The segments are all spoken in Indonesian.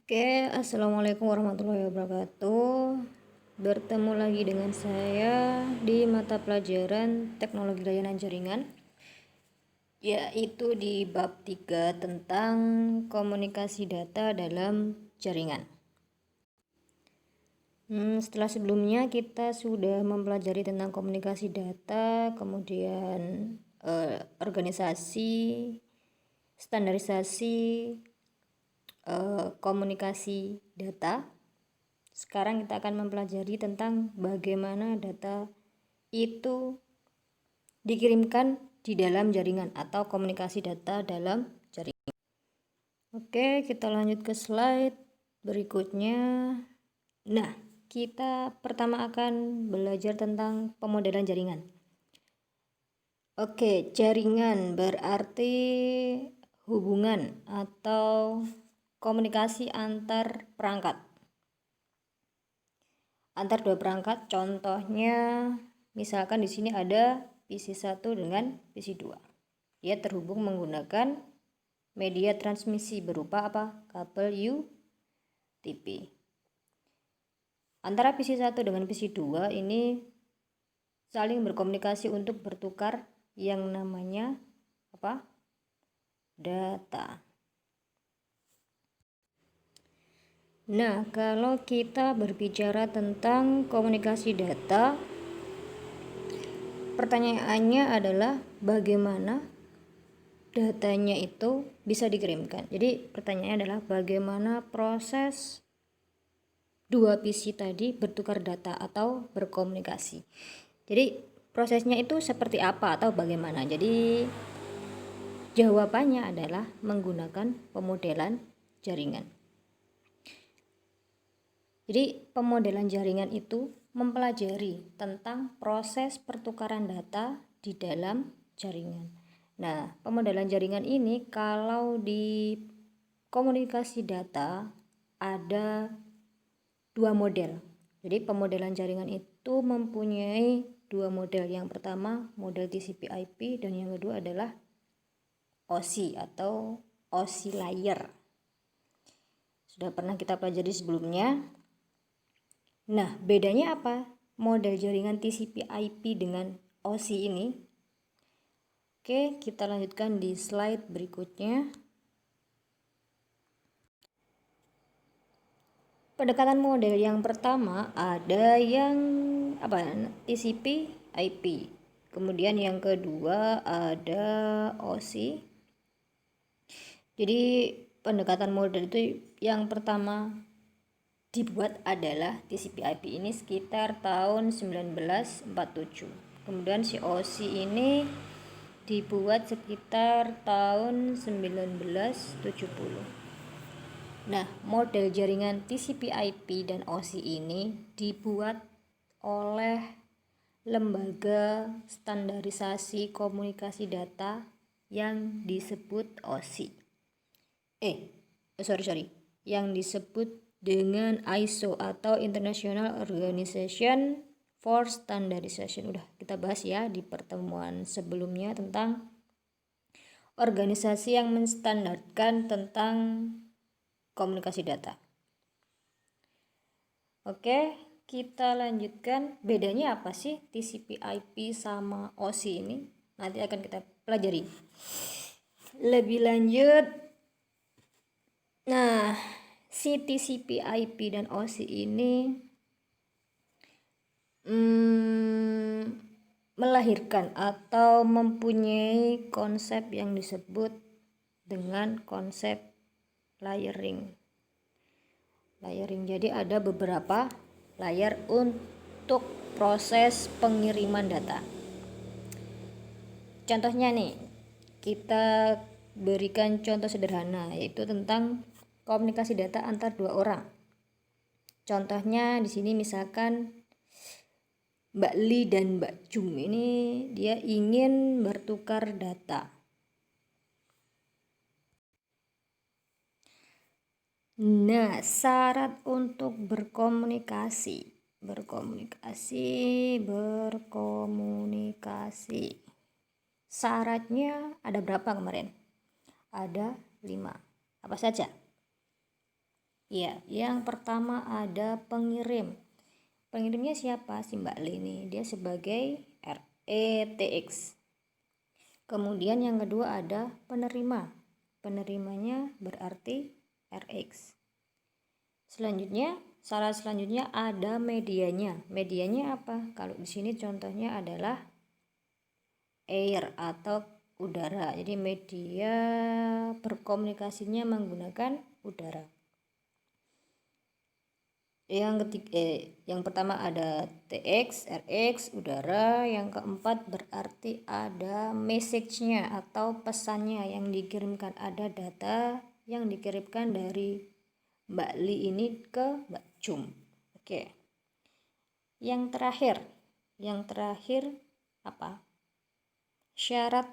Oke, assalamualaikum warahmatullahi wabarakatuh. Bertemu lagi dengan saya di mata pelajaran teknologi layanan jaringan, yaitu di bab 3 tentang komunikasi data dalam jaringan. Setelah sebelumnya kita sudah mempelajari tentang komunikasi data, kemudian organisasi, standarisasi, komunikasi data. Sekarang kita akan mempelajari tentang bagaimana data itu dikirimkan di dalam jaringan atau komunikasi data dalam jaringan. Oke, kita lanjut ke slide berikutnya. Nah, kita pertama akan belajar tentang pemodelan jaringan. Oke, jaringan berarti hubungan atau komunikasi antar perangkat. Antar dua perangkat, contohnya misalkan di sini ada PC1 dengan PC2. Dia terhubung menggunakan media transmisi berupa apa? Kabel UTP. Antara PC1 dengan PC2 ini saling berkomunikasi untuk bertukar yang namanya apa? Data. Nah, kalau kita berbicara tentang komunikasi data, pertanyaannya adalah bagaimana datanya itu bisa dikirimkan. Jadi pertanyaannya adalah bagaimana proses dua PC tadi bertukar data atau berkomunikasi. Jadi prosesnya itu seperti apa atau bagaimana? Jadi jawabannya adalah menggunakan pemodelan jaringan. Jadi pemodelan jaringan itu mempelajari tentang proses pertukaran data di dalam jaringan. Nah, pemodelan jaringan ini kalau di komunikasi data ada dua model. Jadi pemodelan jaringan itu mempunyai dua model. Yang pertama model TCP/IP dan yang kedua adalah OSI atau OSI layer. Sudah pernah kita pelajari sebelumnya. Nah, bedanya apa? Model jaringan TCP/IP dengan OSI ini. Oke, kita lanjutkan di slide berikutnya. Pendekatan model yang pertama ada yang TCP/IP. Kemudian yang kedua ada OSI. Jadi pendekatan model itu yang pertama dibuat adalah TCP/IP ini sekitar tahun 1947. Kemudian si OSI ini dibuat sekitar tahun 1970. Nah, model jaringan TCP/IP dan OSI ini dibuat oleh Lembaga Standarisasi Komunikasi Data yang disebut OSI. Yang disebut dengan ISO atau International Organization for Standardization. Udah kita bahas ya di pertemuan sebelumnya tentang organisasi yang menstandarkan tentang komunikasi data. Oke, kita lanjutkan. Bedanya apa sih TCP/IP sama OSI ini? Nanti akan kita pelajari lebih lanjut. Nah, si TCP/IP dan OSI ini melahirkan atau mempunyai konsep yang disebut dengan konsep layering. Jadi ada beberapa layer untuk proses pengiriman data. Contohnya nih, kita berikan contoh sederhana yaitu tentang komunikasi data antar dua orang. Contohnya di sini misalkan Mbak Li dan Mbak Jung ini dia ingin bertukar data. Nah, syarat untuk berkomunikasi. Syaratnya ada berapa kemarin? Ada 5. Apa saja? Ya, yang pertama ada pengirim. Pengirimnya siapa? Si Mbak Li ini. Dia sebagai RETX. Kemudian yang kedua ada penerima. Penerimanya berarti RX. Selanjutnya, syarat selanjutnya ada medianya. Medianya apa? Kalau di sini contohnya adalah air atau udara. Jadi media berkomunikasinya menggunakan udara. Yang pertama ada TX, RX, udara. Yang keempat berarti ada message-nya atau pesannya yang dikirimkan, ada data yang dikirimkan dari Mbak Li ini ke Mbak Jum. Oke. Yang terakhir apa? Syarat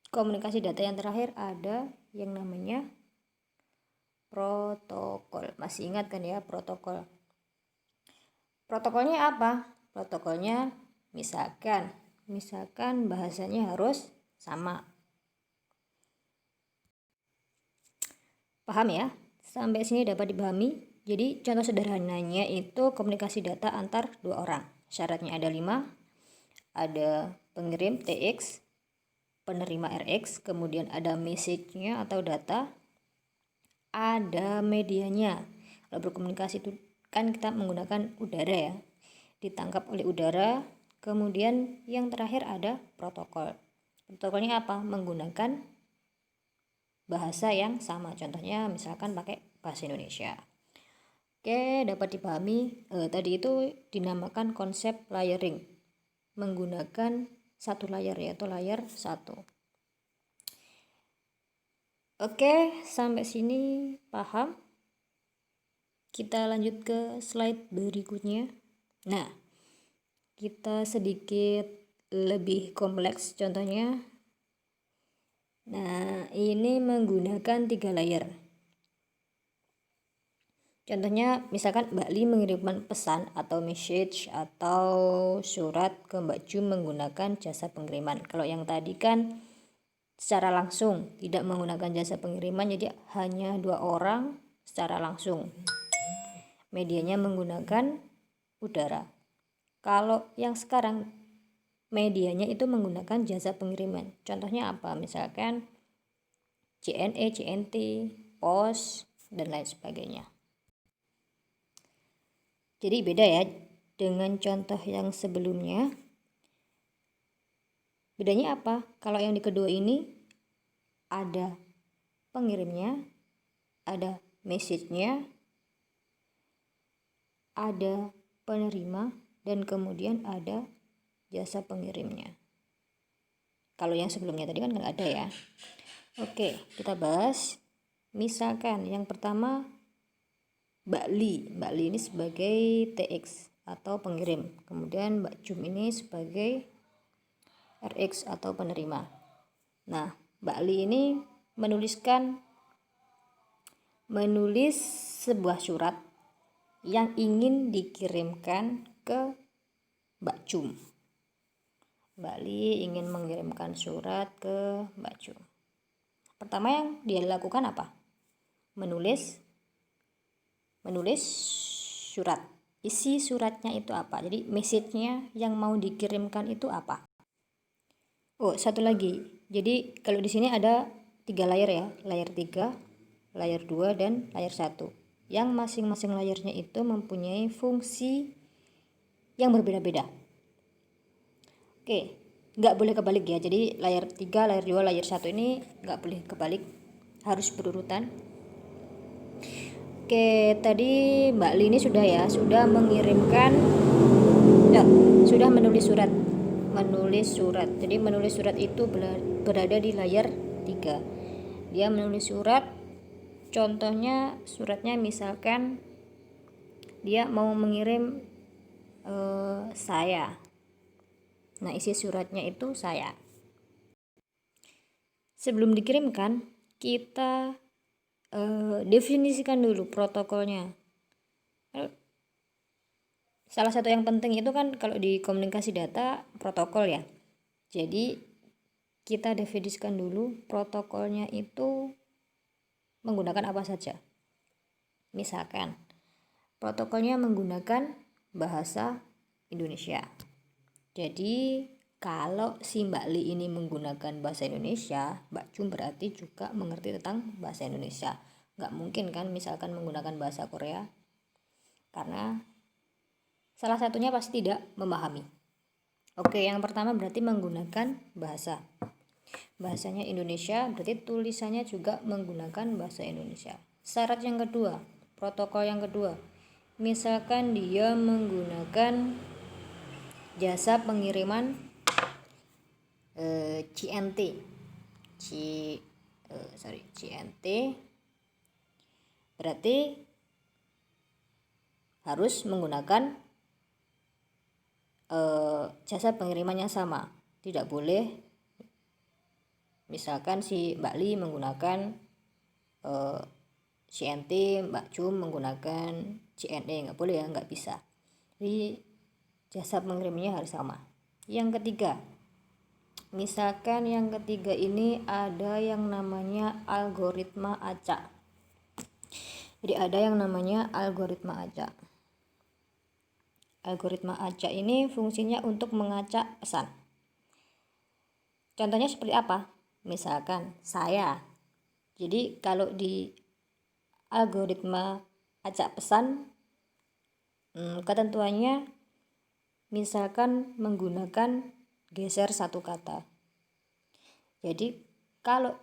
komunikasi data yang terakhir ada yang namanya protokol. Masih ingat kan ya protokol? Protokolnya apa? Protokolnya misalkan bahasanya harus sama. Paham ya? Sampai sini dapat dipahami. Jadi contoh sederhananya itu komunikasi data antar dua orang. Syaratnya ada 5. Ada pengirim TX, penerima RX, kemudian ada message-nya atau data, ada medianya. Kalau berkomunikasi itu kan kita menggunakan udara ya, ditangkap oleh udara. Kemudian yang terakhir ada protokol. Protokolnya apa? Menggunakan bahasa yang sama, contohnya misalkan pakai bahasa Indonesia. Oke, dapat dipahami. Tadi itu dinamakan konsep layering, menggunakan satu layar yaitu layar 1. Oke, sampai sini paham? Kita lanjut ke slide berikutnya. Nah, kita sedikit lebih kompleks contohnya. Nah, ini menggunakan 3 layer. Contohnya misalkan Mbak Li mengirimkan pesan atau message atau surat ke Mbak Jum menggunakan jasa pengiriman. Kalau yang tadi kan secara langsung, tidak menggunakan jasa pengiriman, jadi hanya 2 orang secara langsung. Medianya menggunakan udara. Kalau yang sekarang medianya itu menggunakan jasa pengiriman. Contohnya apa? Misalkan JNE, JNT, POS, dan lain sebagainya. Jadi beda ya dengan contoh yang sebelumnya. Bedanya apa? Kalau yang di kedua ini ada pengirimnya, ada message-nya, ada penerima, dan kemudian ada jasa pengirimnya. Kalau yang sebelumnya tadi kan nggak ada ya. Oke, kita bahas. Misalkan yang pertama Mbak Li ini sebagai TX atau pengirim. Kemudian Mbak Jum ini sebagai RX atau penerima. Nah, Mbak Li ini menulis sebuah surat yang ingin dikirimkan ke Mbak Jum. Mbak Li ingin mengirimkan surat ke Mbak Jum. Pertama yang dia lakukan apa? Menulis surat. Isi suratnya itu apa? Jadi message-nya yang mau dikirimkan itu apa? Oh, satu lagi. Jadi kalau di sini ada 3 layer ya, layer 3, layer 2, dan layer 1. Yang masing-masing layernya itu mempunyai fungsi yang berbeda-beda. Oke, nggak boleh kebalik ya. Jadi layer 3, layer 2, layer 1 ini nggak boleh kebalik, harus berurutan. Oke, tadi Mbak Li ini sudah mengirimkan, sudah menulis surat. Jadi menulis surat itu berada di layar 3. Dia menulis surat, contohnya suratnya misalkan dia mau mengirim saya. Nah, isi suratnya itu saya. Sebelum dikirimkan, kita definisikan dulu protokolnya. Salah satu yang penting itu kan kalau di komunikasi data protokol ya. Jadi kita definisikan dulu protokolnya itu menggunakan apa saja. Misalkan protokolnya menggunakan bahasa Indonesia. Jadi kalau si Mbak Li ini menggunakan bahasa Indonesia, Mbak Jum berarti juga mengerti tentang bahasa Indonesia. Nggak mungkin kan misalkan menggunakan bahasa Korea, karena salah satunya pasti tidak memahami. Oke, yang pertama berarti menggunakan bahasa. Bahasanya Indonesia, berarti tulisannya juga menggunakan bahasa Indonesia. Syarat yang kedua, protokol yang kedua, misalkan dia menggunakan jasa pengiriman CNT, CNT, berarti harus menggunakan jasa pengirimannya sama. Tidak boleh misalkan si Mbak Li menggunakan CNT, Mbak Jum menggunakan CNE, nggak boleh ya, nggak bisa. Jadi jasa pengirimnya harus sama. Yang ketiga, misalkan yang ketiga ini ada yang namanya algoritma acak. Jadi ada yang namanya algoritma acak. Algoritma acak ini fungsinya untuk mengacak pesan. Contohnya seperti apa? Misalkan saya. Jadi kalau di algoritma acak pesan, ketentuannya misalkan menggunakan geser satu kata. Jadi kalau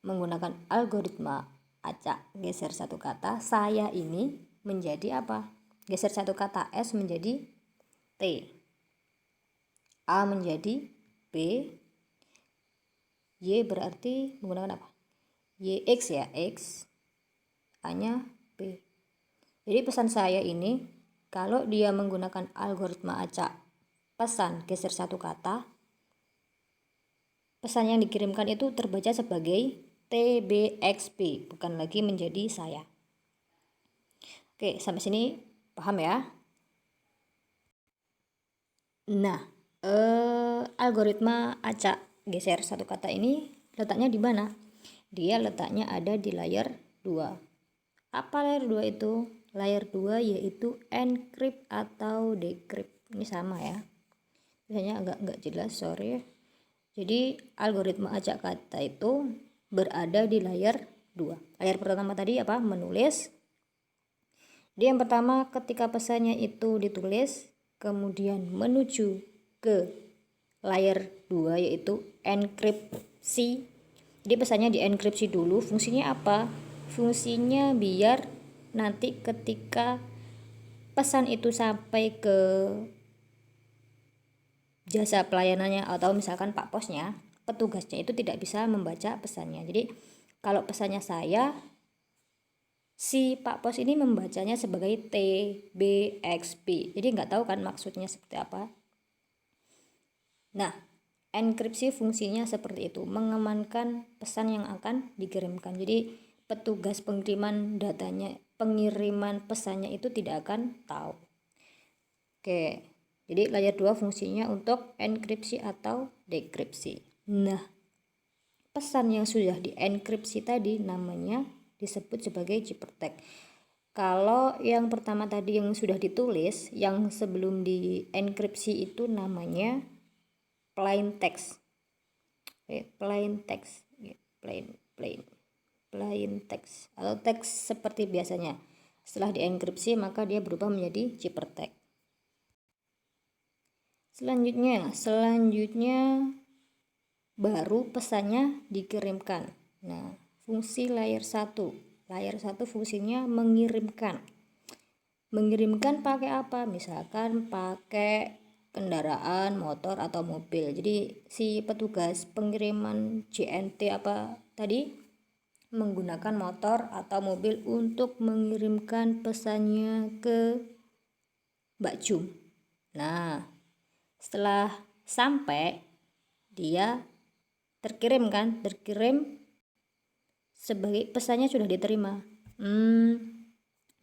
menggunakan algoritma acak geser satu kata, saya ini menjadi apa? Geser satu kata, S menjadi T, A menjadi B, Y berarti menggunakan apa? YX ya, X, A-nya B. Jadi pesan saya ini kalau dia menggunakan algoritma acak pesan geser satu kata, pesan yang dikirimkan itu terbaca sebagai TBXP, bukan lagi menjadi saya. Oke, sampai sini paham ya? Nah, algoritma acak geser satu kata ini letaknya di mana? Dia letaknya ada di layer 2. Apa layer 2 itu? Layer 2 yaitu encrypt atau decrypt. Ini sama ya. Biasanya agak jelas, sorry. Jadi algoritma acak kata itu berada di layer 2. Layer pertama tadi apa? Menulis. Jadi yang pertama ketika pesannya itu ditulis, kemudian menuju ke layer 2 yaitu enkripsi. Jadi pesannya dienkripsi dulu. Fungsinya apa? Fungsinya biar nanti ketika pesan itu sampai ke jasa pelayanannya atau misalkan Pak Posnya, petugasnya itu tidak bisa membaca pesannya. Jadi kalau pesannya saya, si Pak Pos ini membacanya sebagai TBXP. Jadi nggak tahu kan maksudnya seperti apa. Nah, enkripsi fungsinya seperti itu, mengamankan pesan yang akan dikirimkan. Jadi petugas pengiriman datanya, pengiriman pesannya itu tidak akan tahu. Oke, jadi layer 2 fungsinya untuk enkripsi atau dekripsi. Nah, pesan yang sudah dienkripsi tadi namanya disebut sebagai ciphertext. Kalau yang pertama tadi yang sudah ditulis, yang sebelum dienkripsi itu namanya plain text. Plain text, plain text atau teks seperti biasanya. Setelah dienkripsi maka dia berubah menjadi ciphertext. Selanjutnya baru pesannya dikirimkan. Nah, fungsi layer 1 fungsinya mengirimkan. Mengirimkan pakai apa? Misalkan pakai kendaraan, motor atau mobil. Jadi si petugas pengiriman CNT apa tadi menggunakan motor atau mobil untuk mengirimkan pesannya ke Mbak Jum. Nah, setelah sampai dia terkirim sebagai pesannya sudah diterima.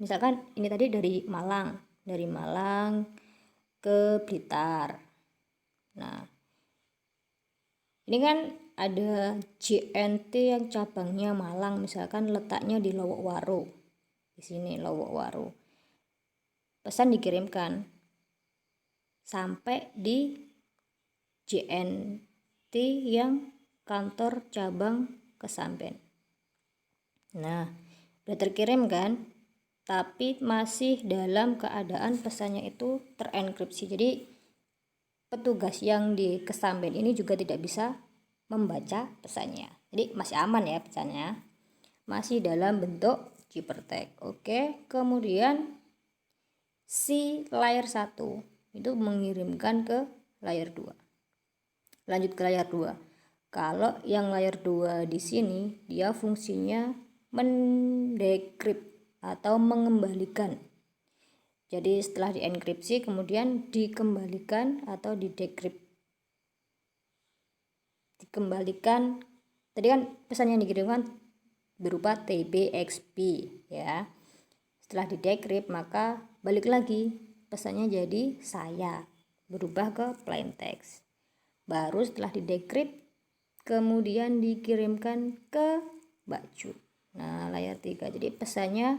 Misalkan ini tadi dari Malang ke Blitar. Nah, ini kan ada JNT yang cabangnya Malang, misalkan letaknya di Lowokwaru. Di sini Lowok Waru. Pesan dikirimkan sampai di JNT yang kantor cabang Kesamben. Nah, udah terkirim kan? Tapi masih dalam keadaan pesannya itu terenkripsi. Jadi petugas yang di Kesamben ini juga tidak bisa membaca pesannya. Jadi masih aman ya pesannya. Masih dalam bentuk Cybertext. Oke, kemudian si layer 1 itu mengirimkan ke layer 2. Lanjut ke layer 2. Kalau yang layer 2 di sini dia fungsinya mendekrip atau mengembalikan. Jadi setelah dienkripsi kemudian dikembalikan atau didekrip. Dikembalikan, tadi kan pesan yang dikirimkan berupa TBXP ya. Setelah didekrip maka balik lagi pesannya jadi saya, berubah ke plain text. Baru setelah didekrip kemudian dikirimkan ke baju. Nah, layar 3. Jadi pesannya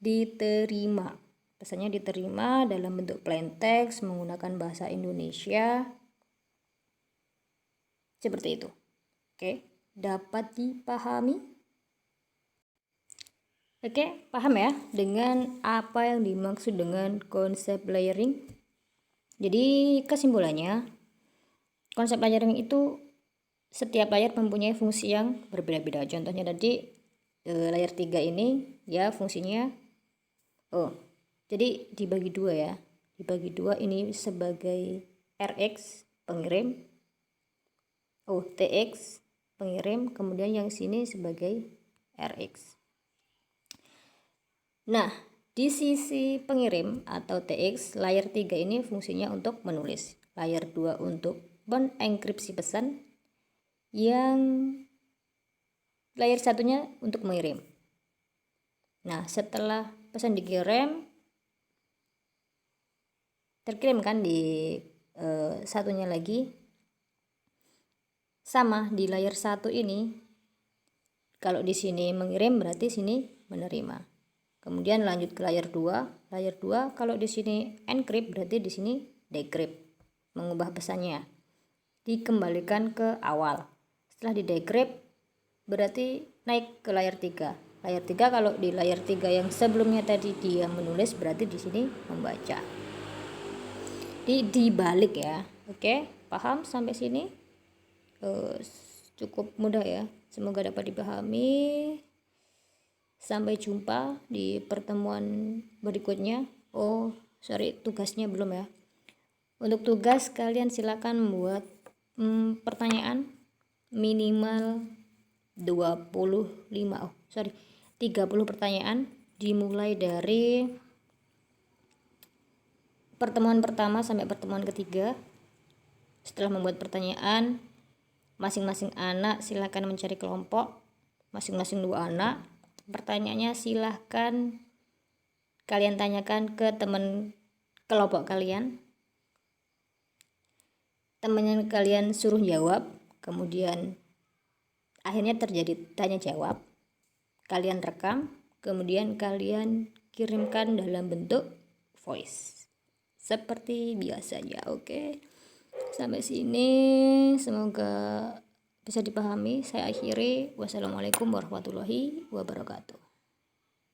diterima. Pesannya diterima dalam bentuk plain text menggunakan bahasa Indonesia. Seperti itu. Oke, dapat dipahami? Oke, paham ya dengan apa yang dimaksud dengan konsep layering? Jadi kesimpulannya, konsep layering itu setiap layar mempunyai fungsi yang berbeda-beda. Contohnya tadi layar 3 ini ya fungsinya jadi dibagi dua ya. Dibagi dua, ini sebagai RX pengirim, TX pengirim, kemudian yang sini sebagai RX. Nah, di sisi pengirim atau TX, layar 3 ini fungsinya untuk menulis, layar 2 untuk mengenkripsi pesan, yang layar satunya untuk mengirim. Nah, setelah pesan dikirim, terkirim kan di satunya lagi, sama di layar 1 ini. Kalau di sini mengirim berarti sini menerima. Kemudian lanjut ke layar 2. Layar 2 kalau di sini encrypt berarti di sini decrypt, mengubah pesannya, dikembalikan ke awal. Setelah di decrypt berarti naik ke layar 3. Layar 3 kalau di layar 3 yang sebelumnya tadi dia menulis berarti di sini membaca. Dibalik ya. Oke, paham sampai sini? Cukup mudah ya. Semoga dapat dipahami. Sampai jumpa di pertemuan berikutnya. Tugasnya belum ya. Untuk tugas kalian silakan membuat pertanyaan minimal 30 pertanyaan dimulai dari pertemuan pertama sampai pertemuan ketiga. Setelah membuat pertanyaan, masing-masing anak silakan mencari kelompok, masing-masing 2 anak. Pertanyaannya silahkan kalian tanyakan ke teman kelompok kalian. Temannya kalian suruh jawab, kemudian akhirnya terjadi tanya jawab. Kalian rekam, kemudian kalian kirimkan dalam bentuk voice. Seperti biasanya, oke. Sampai sini semoga bisa dipahami. Saya akhiri. Wassalamualaikum warahmatullahi wabarakatuh.